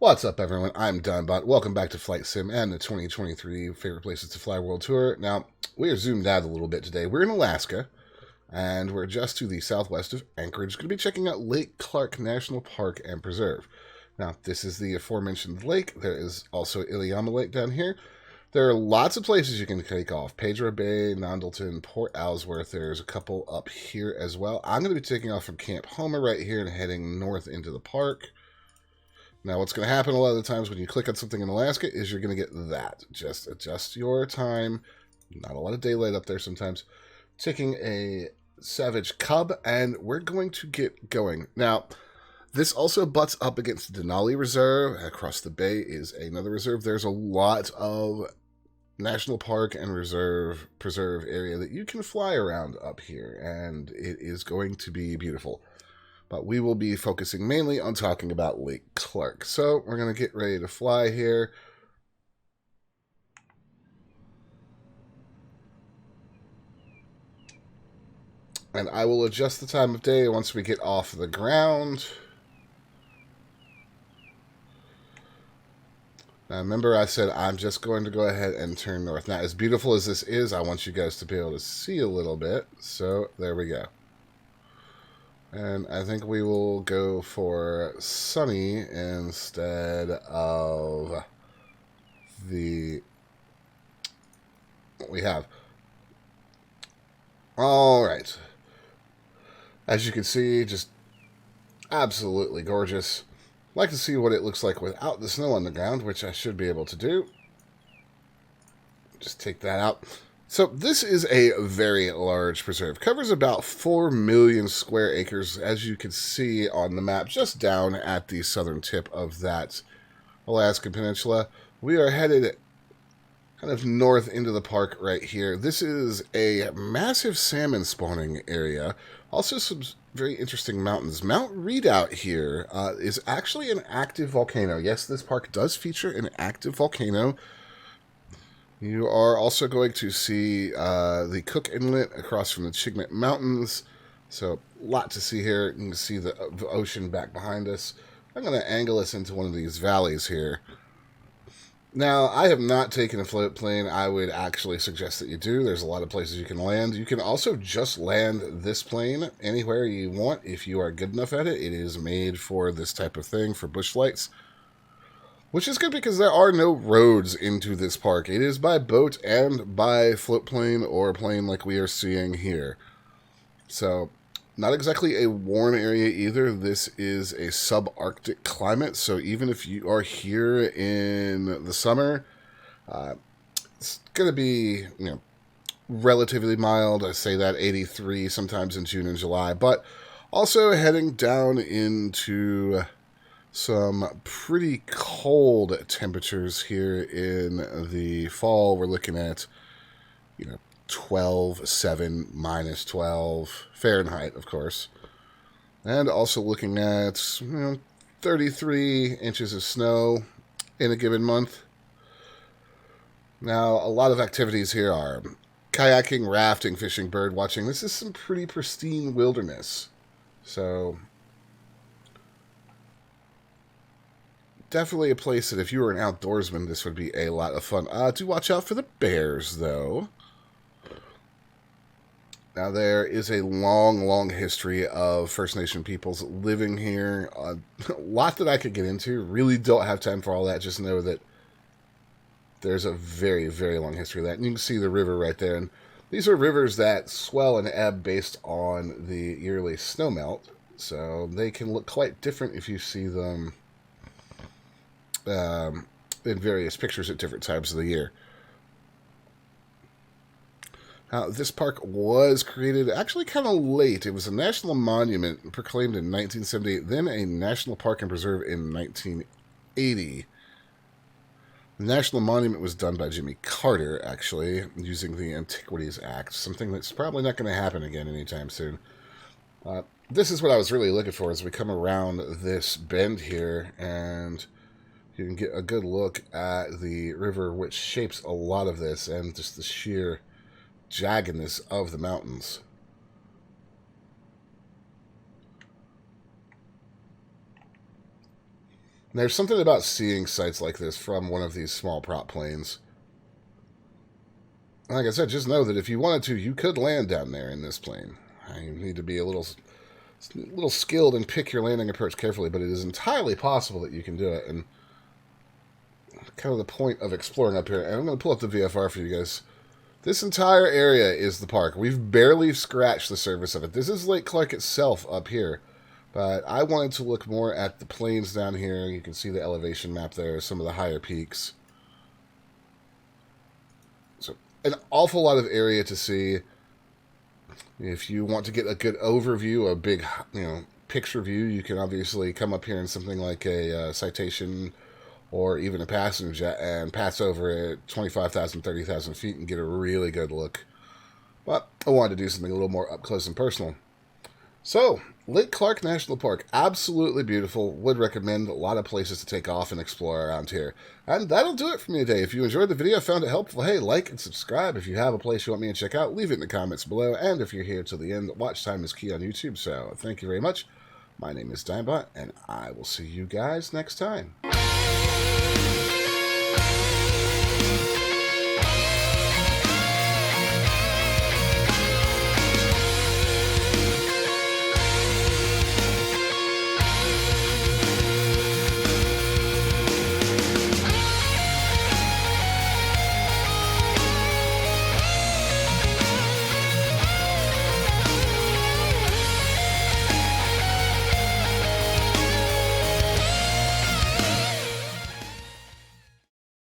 What's up, everyone? I'm Donbot. Welcome back to Flight Sim and the 2023 Favorite Places to Fly World Tour. Now, we are zoomed out a little bit today. We're in Alaska, and we're just to the southwest of Anchorage. Going to be checking out Lake Clark National Park and Preserve. Now, this is the aforementioned lake. There is also Iliamna Lake down here. There are lots of places you can take off. Pedro Bay, Nondalton, Port Ellsworth. There's a couple up here as well. I'm going to be taking off from Camp Homer right here and heading north into the park. Now, what's going to happen a lot of the times when you click on something in Alaska is you're going to get that. Just adjust your time. Not a lot of daylight up there sometimes. Taking a Savage Cub, and we're going to get going. Now, this also butts up against the Denali Reserve. Across the bay is another reserve. There's a lot of national park and preserve area that you can fly around up here, and it is going to be beautiful. But we will be focusing mainly on talking about Lake Clark. So we're going to get ready to fly here. And I will adjust the time of day once we get off the ground. Now remember, I said I'm just going to go ahead and turn north. Now, as beautiful as this is, I want you guys to be able to see a little bit. So there we go. And I think we will go for sunny instead of the what we have. All right. As you can see, just absolutely gorgeous. Like to see what it looks like without the snow on the ground, which I should be able to do. Just take that out. So this is a very large preserve. Covers about 4 million square acres, as you can see on the map, just down at the southern tip of that Alaska Peninsula. We are headed kind of north into the park right here. This is a massive salmon spawning area. Also some very interesting mountains. Mount Redoubt here is actually an active volcano. Yes, this park does feature an active volcano. You are also going to see the Cook Inlet across from the Chignet Mountains. So, a lot to see here. You can see the ocean back behind us. I'm going to angle us into one of these valleys here. Now, I have not taken a float plane. I would actually suggest that you do. There's a lot of places you can land. You can also just land this plane anywhere you want if you are good enough at it. It is made for this type of thing, for bush flights. Which is good because there are no roads into this park. It is by boat and by float plane or plane like we are seeing here. So, not exactly a warm area either. This is a subarctic climate. So even if you are here in the summer, it's going to be, relatively mild. I say that 83 sometimes in June and July. But also heading down into some pretty cold temperatures here in the fall. We're looking at, 12, 7, minus 12 Fahrenheit, of course. And also looking at, 33 inches of snow in a given month. Now, a lot of activities here are kayaking, rafting, fishing, bird watching. This is some pretty pristine wilderness. So definitely a place that if you were an outdoorsman, this would be a lot of fun. Do watch out for the bears, though. Now, there is a long, long history of First Nation peoples living here. A lot that I could get into. Really don't have time for all that. Just know that there's a very, very long history of that. And you can see the river right there. And these are rivers that swell and ebb based on the yearly snowmelt. So they can look quite different if you see them in various pictures at different times of the year. This park was created actually kind of late. It was a national monument proclaimed in 1978, then a national park and preserve in 1980. The national monument was done by Jimmy Carter, actually, using the Antiquities Act, something that's probably not going to happen again anytime soon. This is what I was really looking for as we come around this bend here, and you can get a good look at the river, which shapes a lot of this, and just the sheer jaggedness of the mountains. There's something about seeing sites like this from one of these small prop planes. Like I said, just know that if you wanted to, you could land down there in this plane. You need to be a little skilled and pick your landing approach carefully, but it is entirely possible that you can do it. And kind of the point of exploring up here, and I'm going to pull up the VFR for you guys. This entire area is the park. We've barely scratched the surface of it. This is Lake Clark itself up here. But I wanted to look more at the plains down here. You can see the elevation map there, some of the higher peaks. So an awful lot of area to see. If you want to get a good overview, a big, picture view, you can obviously come up here in something like a Citation or even a passenger jet and pass over at 25,000, 30,000 feet and get a really good look. But I wanted to do something a little more up close and personal. So, Lake Clark National Park, absolutely beautiful. Would recommend a lot of places to take off and explore around here. And that'll do it for me today. If you enjoyed the video, found it helpful, hey, like and subscribe. If you have a place you want me to check out, leave it in the comments below. And if you're here till the end, watch time is key on YouTube. So, thank you very much. My name is Dimebot, and I will see you guys next time.